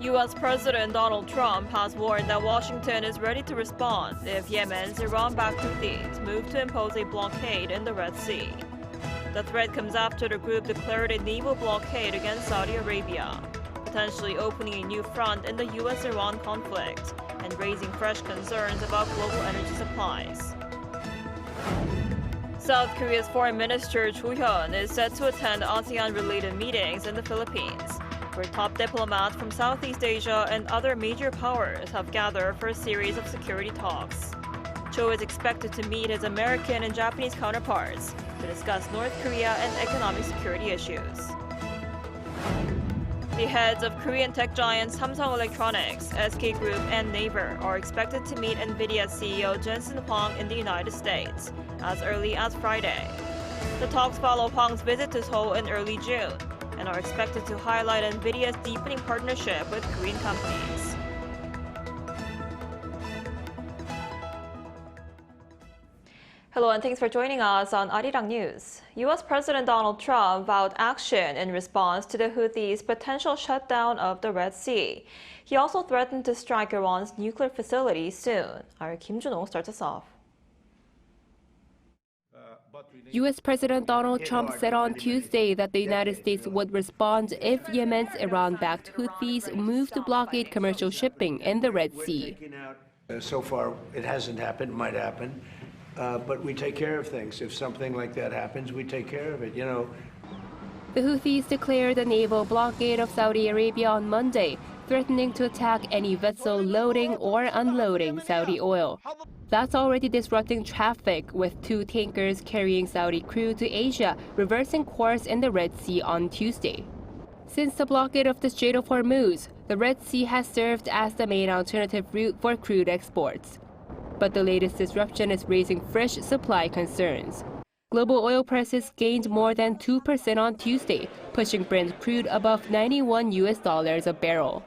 U.S. President Donald Trump has warned that Washington is ready to respond if Yemen's Iran-backed Houthis move to impose a blockade in the Red Sea. The threat comes after the group declared a naval blockade against Saudi Arabia, potentially opening a new front in the U.S.-Iran conflict and raising fresh concerns about global energy supplies. South Korea's Foreign Minister Cho is set to attend ASEAN-related meetings in the Philippines, where top diplomats from Southeast Asia and other major powers have gathered for a series of security talks. Cho is expected to meet his American and Japanese counterparts to discuss North Korea and economic security issues. The heads of Korean tech giants Samsung Electronics, SK Group, and Naver are expected to meet Nvidia CEO Jensen Huang in the United States as early as Friday. The talks follow Huang's visit to Seoul in early June and are expected to highlight Nvidia's deepening partnership with Korean companies. Hello and thanks for joining us on Arirang News. U.S. President Donald Trump vowed action in response to the Houthis' potential shutdown of the Red Sea. He also threatened to strike Iran's nuclear facility soon. Our Kim Jun-ho starts us off. U.S. President Donald Trump said on Tuesday that the United States would respond if Yemen's Iran-backed Houthis move to blockade commercial shipping in the Red Sea. So far, it hasn't happened, might happen. But we take care of things. If something like that happens, we take care of it, you know. The Houthis declared a naval blockade of Saudi Arabia on Monday, threatening to attack any vessel loading or unloading Saudi oil. That's already disrupting traffic, with 2 tankers carrying Saudi crude to Asia reversing course in the Red Sea on Tuesday. Since the blockade of the Strait of Hormuz, the Red Sea has served as the main alternative route for crude exports. But the latest disruption is raising fresh supply concerns. Global oil prices gained more than 2% on Tuesday, pushing Brent crude above $91 a barrel.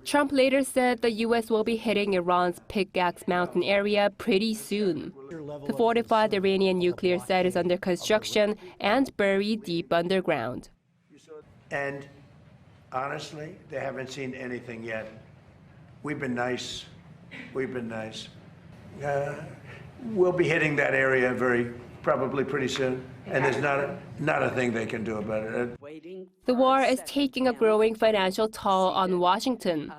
Trump later said the U.S. will be hitting Iran's Pickaxe Mountain area pretty soon. The fortified Iranian nuclear site is under construction and buried deep underground. And honestly, they haven't seen anything yet. We've been nice. We've been nice. We'll be hitting that area probably pretty soon, and there's not a thing they can do about it. The war is taking a growing financial toll on Washington.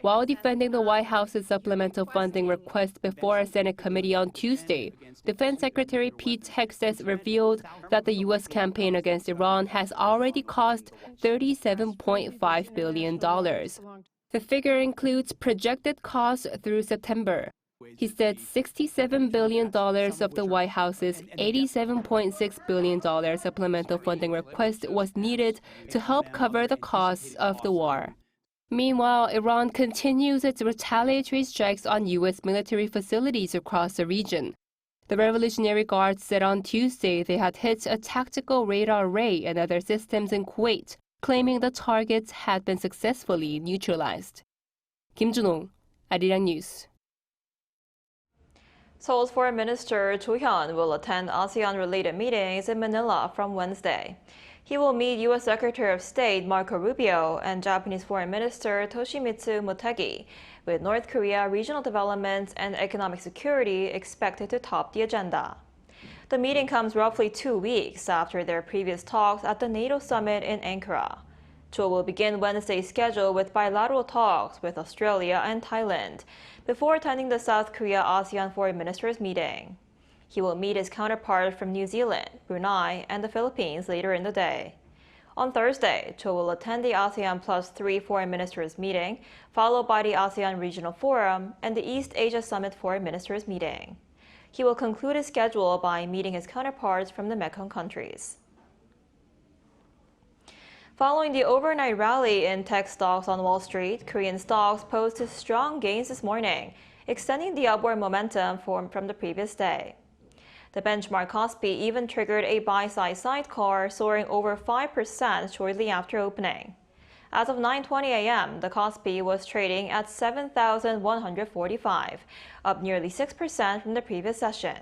While defending the White House's supplemental funding request before a Senate committee on Tuesday, Defense Secretary Pete Hegseth revealed that the U.S. campaign against Iran has already cost $37.5 billion. The figure includes projected costs through September. He said $67 billion of the White House's $87.6 billion supplemental funding request was needed to help cover the costs of the war. Meanwhile, Iran continues its retaliatory strikes on U.S. military facilities across the region. The Revolutionary Guard said on Tuesday they had hit a tactical radar array and other systems in Kuwait, claiming the targets had been successfully neutralized. Kim Jun-ho, Arirang News. Seoul's Foreign Minister Cho will attend ASEAN-related meetings in Manila from Wednesday. He will meet U.S. Secretary of State Marco Rubio and Japanese Foreign Minister Toshimitsu Motegi, with North Korea regional development and economic security expected to top the agenda. The meeting comes roughly 2 weeks after their previous talks at the NATO summit in Ankara. Cho will begin Wednesday's schedule with bilateral talks with Australia and Thailand, before attending the South Korea ASEAN Foreign Ministers meeting. He will meet his counterparts from New Zealand, Brunei, and the Philippines later in the day. On Thursday, Cho will attend the ASEAN Plus 3 Foreign Ministers meeting, followed by the ASEAN Regional Forum and the East Asia Summit Foreign Ministers meeting. He will conclude his schedule by meeting his counterparts from the Mekong countries. Following the overnight rally in tech stocks on Wall Street, Korean stocks posted strong gains this morning, extending the upward momentum from the previous day. The benchmark KOSPI even triggered a buy-side sidecar, soaring over 5% shortly after opening. As of 9:20 a.m., the KOSPI was trading at 7,145, up nearly 6% from the previous session.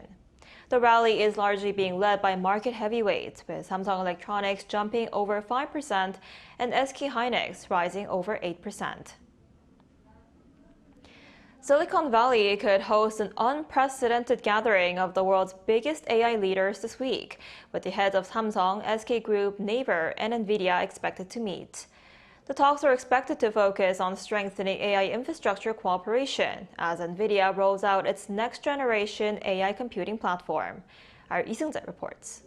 The rally is largely being led by market heavyweights, with Samsung Electronics jumping over 5% and SK Hynix rising over 8%. Silicon Valley could host an unprecedented gathering of the world's biggest AI leaders this week, with the heads of Samsung, SK Group, Naver, and Nvidia expected to meet. The talks are expected to focus on strengthening AI infrastructure cooperation as Nvidia rolls out its next-generation AI computing platform. Our Lee Seung-jae reports.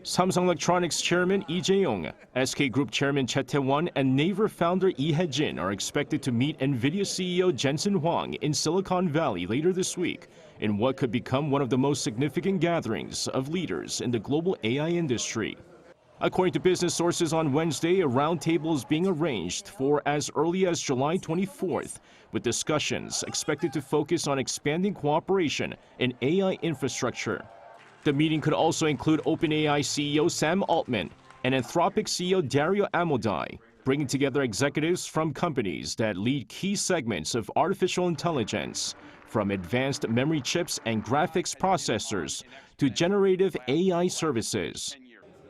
Samsung Electronics Chairman Lee Jae-yong, SK Group Chairman Chey Tae-won, and Naver founder Lee Hae-jin are expected to meet Nvidia CEO Jensen Huang in Silicon Valley later this week in what could become one of the most significant gatherings of leaders in the global AI industry. According to business sources on Wednesday, a roundtable is being arranged for as early as July 24th, with discussions expected to focus on expanding cooperation in AI infrastructure. The meeting could also include OpenAI CEO Sam Altman and Anthropic CEO Dario Amodei, bringing together executives from companies that lead key segments of artificial intelligence, from advanced memory chips and graphics processors to generative AI services.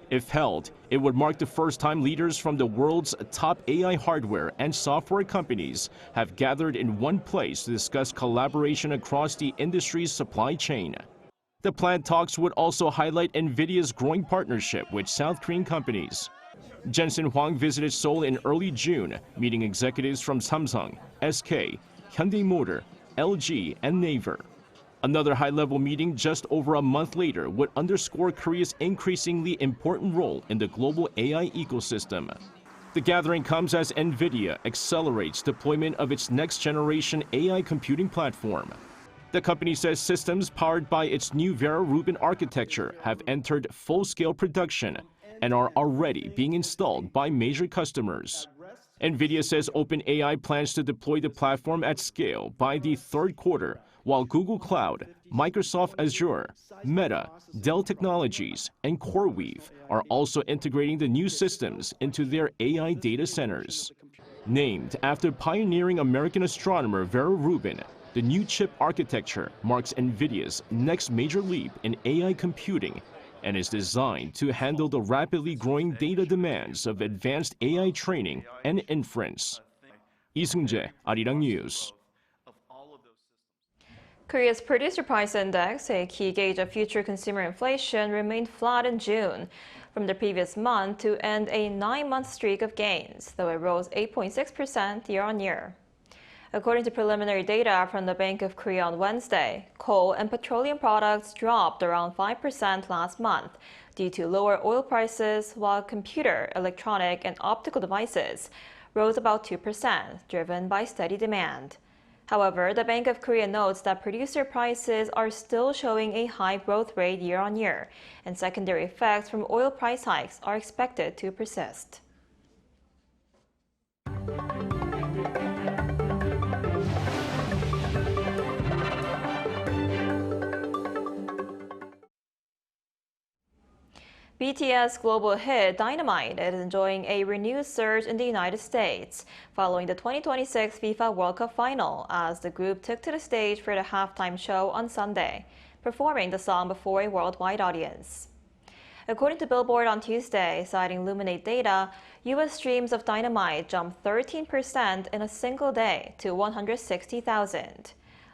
If held, it would mark the first time leaders from the world's top AI hardware and software companies have gathered in one place to discuss collaboration across the industry's supply chain. The planned talks would also highlight Nvidia's growing partnership with South Korean companies. Jensen Huang visited Seoul in early June, meeting executives from Samsung, SK, Hyundai Motor, LG, and Naver. Another high-level meeting just over a month later would underscore Korea's increasingly important role in the global AI ecosystem. The gathering comes as Nvidia accelerates deployment of its next-generation AI computing platform. The company says systems powered by its new Vera Rubin architecture have entered full-scale production and are already being installed by major customers. Nvidia says OpenAI plans to deploy the platform at scale by the third quarter, while Google Cloud, Microsoft Azure, Meta, Dell Technologies, and CoreWeave are also integrating the new systems into their AI data centers. Named after pioneering American astronomer Vera Rubin, the new chip architecture marks Nvidia's next major leap in AI computing and is designed to handle the rapidly growing data demands of advanced AI training and inference. Lee Seung-jae, Arirang News. Korea's Producer Price Index, a key gauge of future consumer inflation, remained flat in June from the previous month to end a 9-month streak of gains, though it rose 8.6% year-on-year. According to preliminary data from the Bank of Korea on Wednesday, coal and petroleum products dropped around 5% last month due to lower oil prices, while computer, electronic, and optical devices rose about 2%, driven by steady demand. However, the Bank of Korea notes that producer prices are still showing a high growth rate year-on-year, and secondary effects from oil price hikes are expected to persist. BTS global hit Dynamite is enjoying a renewed surge in the United States following the 2026 FIFA World Cup final as the group took to the stage for the halftime show on Sunday, performing the song before a worldwide audience. According to Billboard on Tuesday, citing Luminate data, U.S. streams of Dynamite jumped 13% in a single day to 160,000.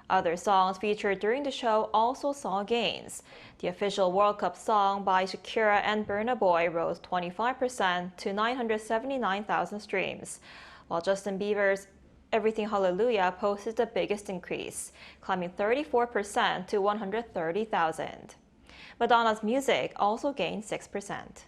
Other songs featured during the show also saw gains. The official World Cup song by Shakira and Burna Boy rose 25% to 979,000 streams, while Justin Bieber's Everything Hallelujah posted the biggest increase, climbing 34% to 130,000. Madonna's Music also gained 6%.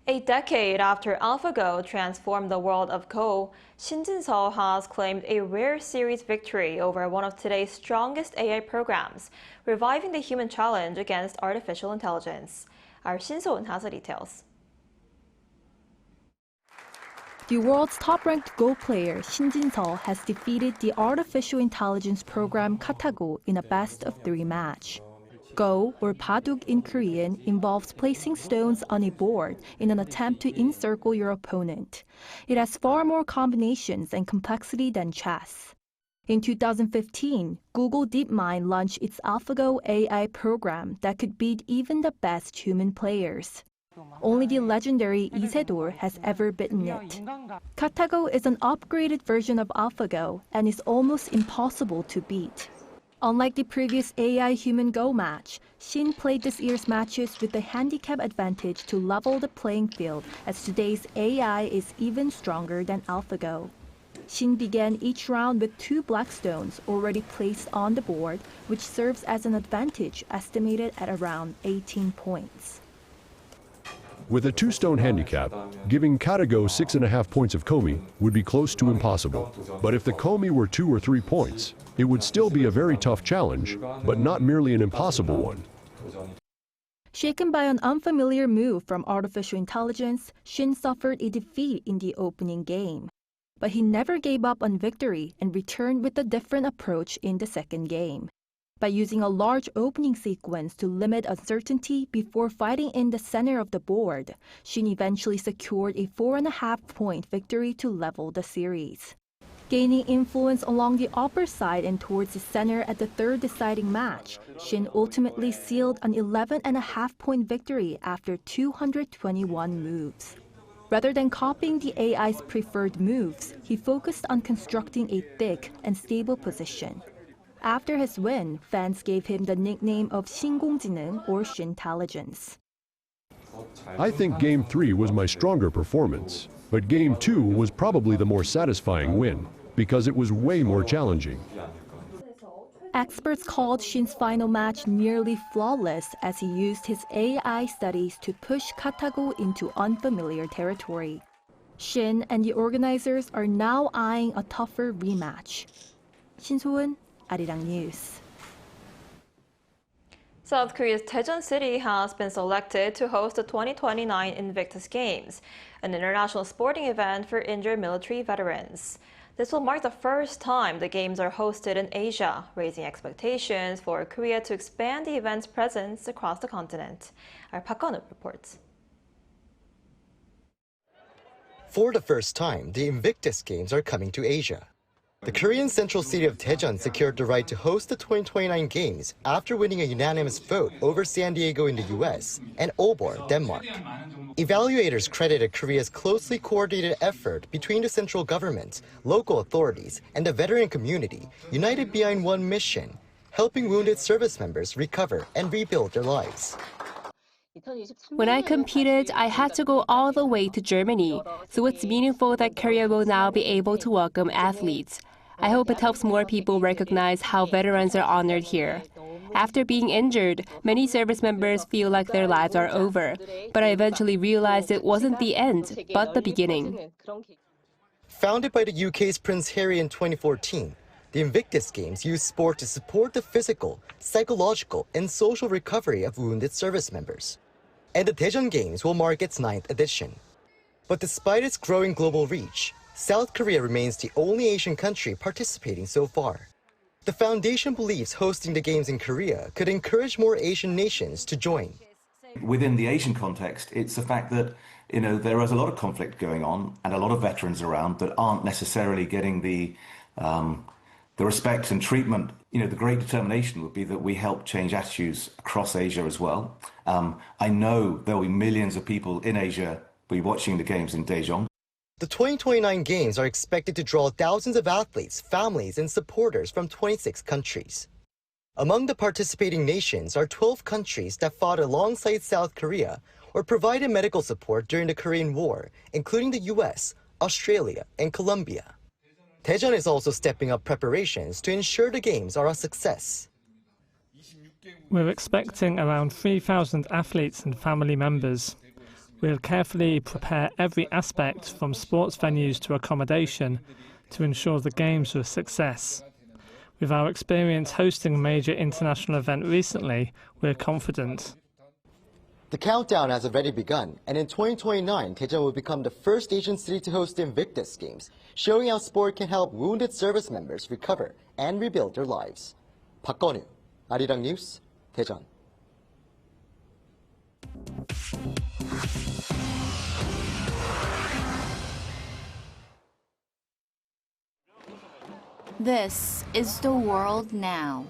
A decade after AlphaGo transformed the world of Go, Shin Jin-seo has claimed a rare series victory over one of today's strongest AI programs, reviving the human challenge against artificial intelligence. Our Shin So-eun has the details. The world's top-ranked Go player Shin Jin-seo has defeated the artificial intelligence program KataGo in a best-of-3 match. Go, or Baduk in Korean, involves placing stones on a board in an attempt to encircle your opponent. It has far more combinations and complexity than chess. In 2015, Google DeepMind launched its AlphaGo AI program that could beat even the best human players. Only the legendary Isidore has ever beaten it. KataGo is an upgraded version of AlphaGo and is almost impossible to beat. Unlike the previous AI-human Go match, Shin played this year's matches with the handicap advantage to level the playing field, as today's AI is even stronger than AlphaGo. Shin began each round with 2 black stones already placed on the board, which serves as an advantage estimated at around 18 points. With a 2-stone handicap, giving KataGo 6.5 points of Komi would be close to impossible. But if the Komi were 2 or 3 points, it would still be a very tough challenge, but not merely an impossible one. Shaken by an unfamiliar move from artificial intelligence, Shin suffered a defeat in the opening game. But he never gave up on victory and returned with a different approach in the second game. By using a large opening sequence to limit uncertainty before fighting in the center of the board, Shin eventually secured a 4.5-point victory to level the series. Gaining influence along the upper side and towards the center at the third deciding match, Shin ultimately sealed an 11.5-point victory after 221 moves. Rather than copying the AI's preferred moves, he focused on constructing a thick and stable position. After his win, fans gave him the nickname of 신공지능 or Shintelligence. I think Game 3 was my stronger performance, but Game 2 was probably the more satisfying win, because it was way more challenging. Experts called Shin's final match nearly flawless as he used his AI studies to push KataGo into unfamiliar territory. Shin and the organizers are now eyeing a tougher rematch. Shin So-eun, Arirang News. South Korea's Daejeon City has been selected to host the 2029 Invictus Games, an international sporting event for injured military veterans. This will mark the first time the Games are hosted in Asia, raising expectations for Korea to expand the event's presence across the continent. Our Park Gun-wook reports. For the first time, the Invictus Games are coming to Asia. The Korean central city of Daejeon secured the right to host the 2029 Games after winning a unanimous vote over San Diego in the US and Aalborg, Denmark. Evaluators credited Korea's closely coordinated effort between the central government, local authorities, and the veteran community, united behind one mission, helping wounded service members recover and rebuild their lives. When I competed, I had to go all the way to Germany, so it's meaningful that Korea will now be able to welcome athletes. I hope it helps more people recognize how veterans are honored here. After being injured, many service members feel like their lives are over, but I eventually realized it wasn't the end, but the beginning. Founded by the UK's Prince Harry in 2014, the Invictus Games use sport to support the physical, psychological, and social recovery of wounded service members. And the Daejeon Games will mark its 9th edition. But despite its growing global reach, South Korea remains the only Asian country participating so far. The foundation believes hosting the Games in Korea could encourage more Asian nations to join. Within the Asian context, it's the fact that there is a lot of conflict going on and a lot of veterans around that aren't necessarily getting the respect and treatment. The great determination would be that we help change attitudes across Asia as well. I know there will be millions of people in Asia will be watching the Games in Daejeon. The 2029 Games are expected to draw thousands of athletes, families, and supporters from 26 countries. Among the participating nations are 12 countries that fought alongside South Korea or provided medical support during the Korean War, including the US, Australia, and Colombia. Daejeon is also stepping up preparations to ensure the Games are a success. We're expecting around 3,000 athletes and family members. We'll carefully prepare every aspect from sports venues to accommodation to ensure the Games are a success. With our experience hosting a major international event recently, we're confident. The countdown has already begun, and in 2029, Daejeon will become the first Asian city to host the Invictus Games, showing how sport can help wounded service members recover and rebuild their lives. Park Gun-wook, Arirang News, Daejeon. This is the world now.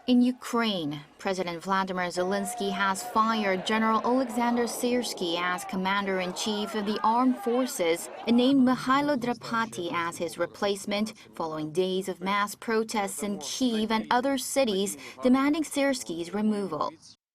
In Ukraine, President Vladimir Zelenskyy has fired General Alexander Syrskyi as commander-in-chief of the armed forces and named Mikhailo Drapati as his replacement following days of mass protests in Kyiv and other cities demanding Syrskyi's removal.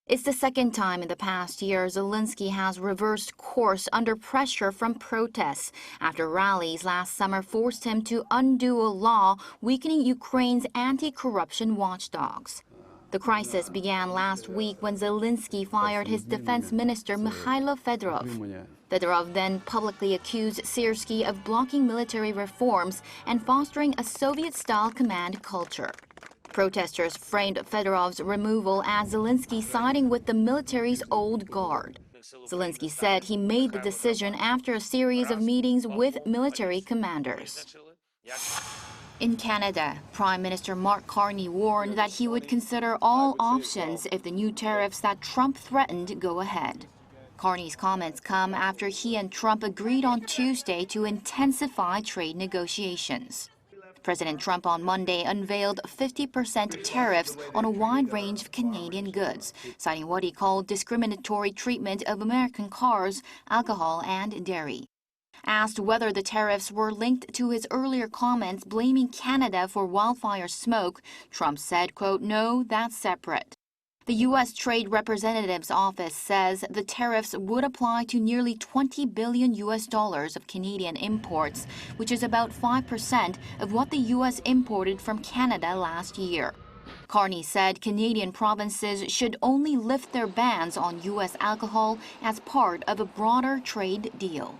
It's the second time in the past year Zelenskyy has reversed course under pressure from protests after rallies last summer forced him to undo a law weakening Ukraine's anti-corruption watchdogs. The crisis began last week when Zelenskyy fired his defense minister Mikhailo Fedorov. Fedorov then publicly accused Syrskyi of blocking military reforms and fostering a Soviet-style command culture. Protesters framed Fedorov's removal as Zelenskyy siding with the military's old guard. Zelenskyy said he made the decision after a series of meetings with military commanders. In Canada, Prime Minister Mark Carney warned that he would consider all options if the new tariffs that Trump threatened go ahead. Carney's comments come after he and Trump agreed on Tuesday to intensify trade negotiations. President Trump on Monday unveiled 50% tariffs on a wide range of Canadian goods, citing what he called discriminatory treatment of American cars, alcohol, and dairy. Asked whether the tariffs were linked to his earlier comments blaming Canada for wildfire smoke, Trump said, quote, "No, that's separate." The U.S. Trade Representative's office says the tariffs would apply to nearly $20 billion of Canadian imports, which is about 5% of what the U.S. imported from Canada last year. Carney said Canadian provinces should only lift their bans on U.S. alcohol as part of a broader trade deal.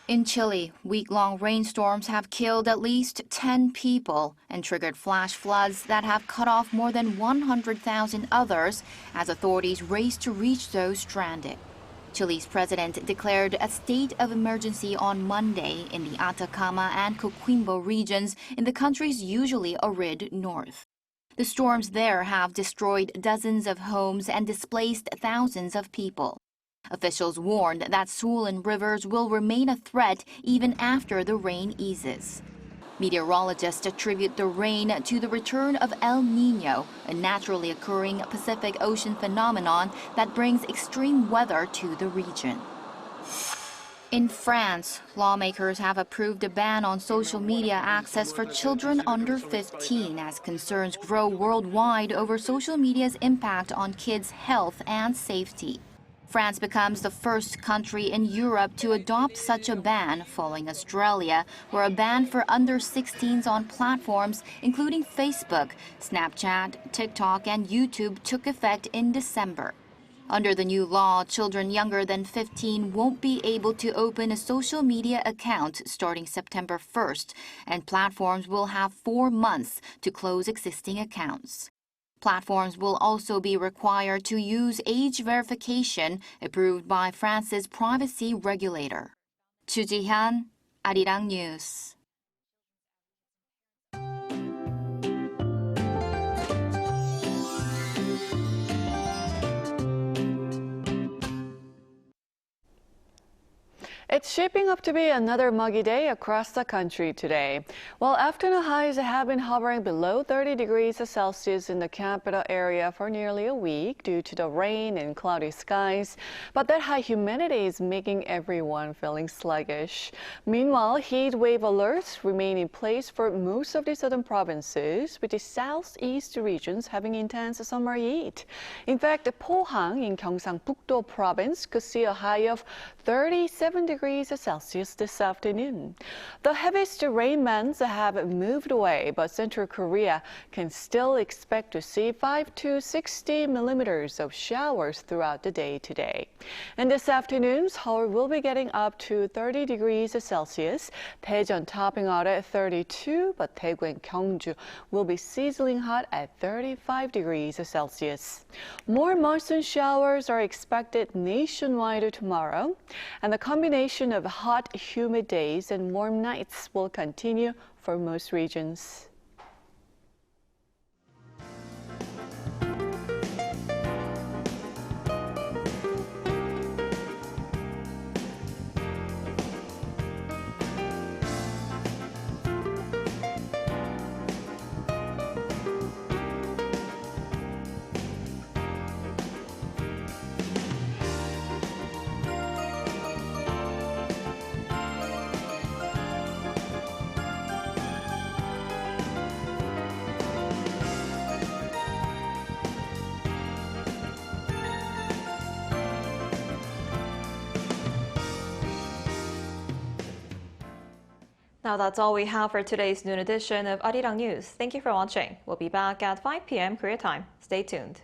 In Chile, week-long rainstorms have killed at least 10 people and triggered flash floods that have cut off more than 100,000 others as authorities race to reach those stranded. Chile's president declared a state of emergency on Monday in the Atacama and Coquimbo regions in the country's usually arid north. The storms there have destroyed dozens of homes and displaced thousands of people. Officials warned that swollen rivers will remain a threat even after the rain eases. Meteorologists attribute the rain to the return of El Niño, a naturally occurring Pacific Ocean phenomenon that brings extreme weather to the region. In France, lawmakers have approved a ban on social media access for children under 15 as concerns grow worldwide over social media's impact on kids' health and safety. France becomes the first country in Europe to adopt such a ban, following Australia, where a ban for under 16s on platforms including Facebook, Snapchat, TikTok, and YouTube took effect in December. Under the new law, children younger than 15 won't be able to open a social media account starting September 1st, and platforms will have 4 months to close existing accounts. Platforms will also be required to use age verification approved by France's privacy regulator. Chu Ji-hyun, Arirang News. It's shaping up to be another muggy day across the country today. While afternoon highs have been hovering below 30 degrees Celsius in the capital area for nearly a week due to the rain and cloudy skies, but that high humidity is making everyone feeling sluggish. Meanwhile, heat wave alerts remain in place for most of the southern provinces, with the southeast regions having intense summer heat. In fact, Pohang in Gyeongsang-Pukto province could see a high of 37 degrees Celsius this afternoon. The heaviest rain bands have moved away, but Central Korea can still expect to see 5 to 60 millimeters of showers throughout the day today. And this afternoon, Seoul will be getting up to 30 degrees Celsius, Daejeon topping out at 32, but Daegu and Gyeongju will be sizzling hot at 35 degrees Celsius. More monsoon showers are expected nationwide tomorrow, and the combination of hot, humid days and warm nights will continue for most regions. Now that's all we have for today's noon edition of Arirang News. Thank you for watching. We'll be back at 5 p.m. Korea time. Stay tuned.